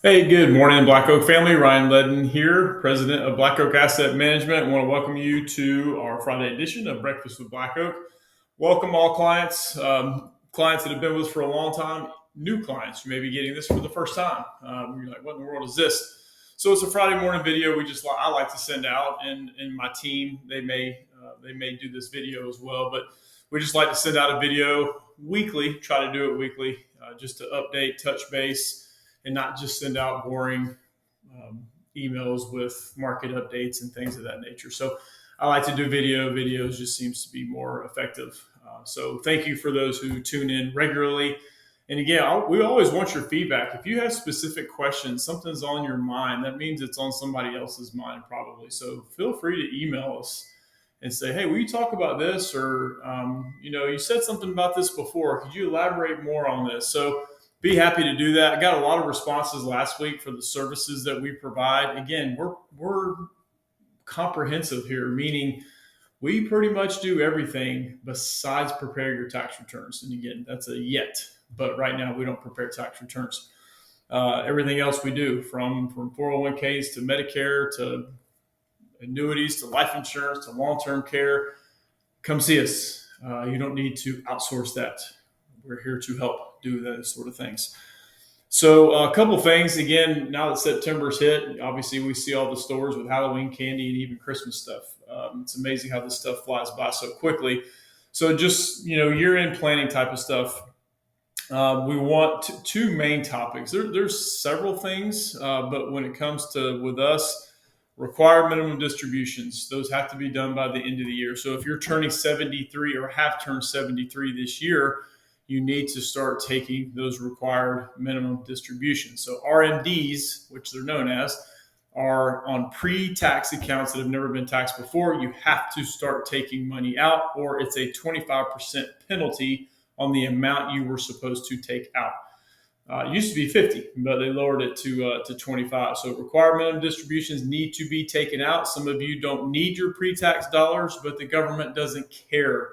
Hey, good morning, Black Oak family. Ryan Ledden here, president of Black Oak Asset Management. I want to welcome you to our Friday edition of Breakfast with Black Oak. Welcome all clients, clients that have been with us for a long time, new clients who may be getting this for the first time. You're like, what in the world is this? So it's a Friday morning video. I like to send out, and my team they may do this video as well, but we just like to send out a video weekly. Try to do it weekly, just to update, touch base, and not just send out boring um, emails with market updates and things of that nature. So I like to do video. Videos just seems to be more effective. So thank you for those who tune in regularly. And again, we always want your feedback. If you have specific questions, something's on your mind, that means it's on somebody else's mind probably. So feel free to email us and say, hey, will you talk about this? Or, you said something about this before. Could you elaborate more on this? So be happy to do that. I got a lot of responses last week for the services that we provide. Again, we're comprehensive here, meaning we pretty much do everything besides prepare your tax returns. And again, that's a yet, but right now we don't prepare tax returns. Everything else we do, from 401ks to Medicare to annuities to life insurance to long-term care, come see us. You don't need to outsource that. We're here to help do those sort of things. So a couple things. Again, now that September's hit, obviously we see all the stores with Halloween candy and even Christmas stuff. It's amazing how this stuff flies by so quickly. So just, year-end planning type of stuff. We want two main topics. There's several things, but when it comes to, with us, required minimum distributions, those have to be done by the end of the year. So if you're turning 73 or have turned 73 this year, you need to start taking those required minimum distributions. So RMDs, which they're known as, are on pre-tax accounts that have never been taxed before. You have to start taking money out, or it's a 25% penalty on the amount you were supposed to take out. It used to be 50, but they lowered it to 25. So required minimum distributions need to be taken out. Some of you don't need your pre-tax dollars, but the government doesn't care.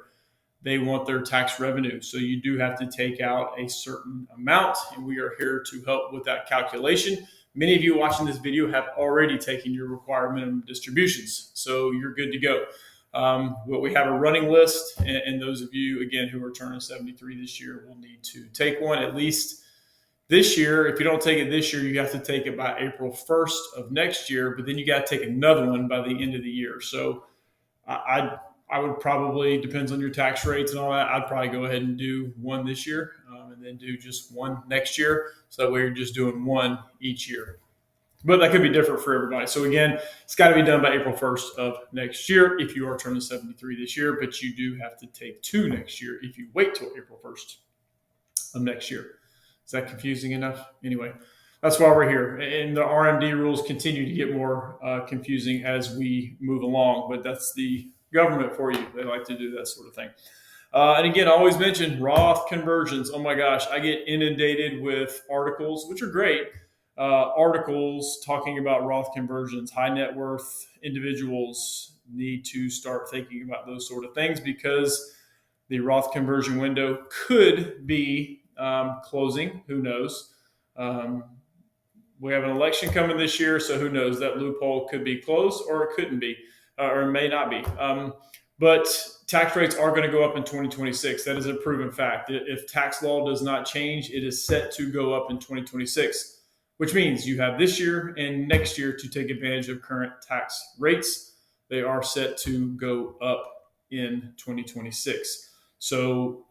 They want their tax revenue. So you do have to take out a certain amount, and we are here to help with that calculation. Many of you watching this video have already taken your required minimum distributions, so you're good to go. But we have a running list, and those of you, again, who are turning 73 this year will need to take one at least this year. If you don't take it this year, you have to take it by April 1st of next year, but then you got to take another one by the end of the year. So I would probably, depends on your tax rates and all that, I'd probably go ahead and do one this year, and then do just one next year. So that way you're just doing one each year. But that could be different for everybody. So again, it's got to be done by April 1st of next year if you are turning 73 this year, but you do have to take two next year if you wait till April 1st of next year. Is that confusing enough? Anyway, that's why we're here. And the RMD rules continue to get more confusing as we move along, but that's the government for you. They like to do that sort of thing. And again, I always mention Roth conversions. Oh my gosh, I get inundated with articles, which are great. Articles talking about Roth conversions. High net worth individuals need to start thinking about those sort of things because the Roth conversion window could be closing. Who knows? We have an election coming this year, so who knows? That loophole could be closed or it couldn't be, or it may not be. But tax rates are going to go up in 2026. That is a proven fact. If tax law does not change, it is set to go up in 2026, which means you have this year and next year to take advantage of current tax rates. They are set to go up in 2026. So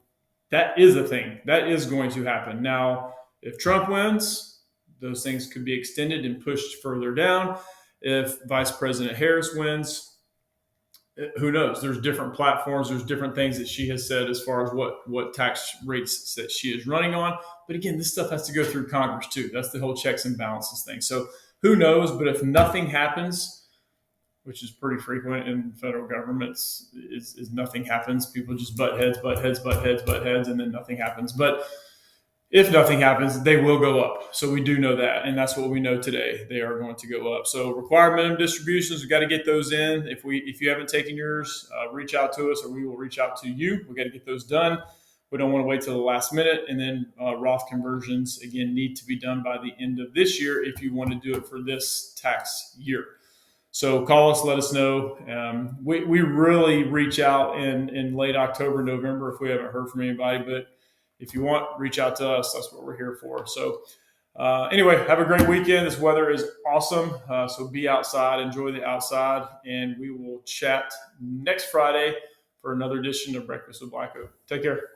that is a thing. That is going to happen. Now, if Trump wins, those things could be extended and pushed further down. If Vice President Harris wins, who knows? There's different platforms. There's different things that she has said as far as what tax rates that she is running on. But again, this stuff has to go through Congress too. That's the whole checks and balances thing. So who knows? But if nothing happens, which is pretty frequent in federal governments, is nothing happens. People just butt heads, and then nothing happens. But if nothing happens, they will go up. So we do know that, and that's what we know today. They are going to go up. So required minimum distributions, we got to get those in. If you haven't taken yours, reach out to us, or we will reach out to you. We got to get those done. We don't want to wait till the last minute. And then Roth conversions, again, need to be done by the end of this year if you want to do it for this tax year. So call us, let us know. We really reach out in late October, November if we haven't heard from anybody. But if you want, reach out to us. That's what we're here for. So anyway, have a great weekend. This weather is awesome. So be outside, enjoy the outside, and we will chat next Friday for another edition of Breakfast with Black Oak. Take care.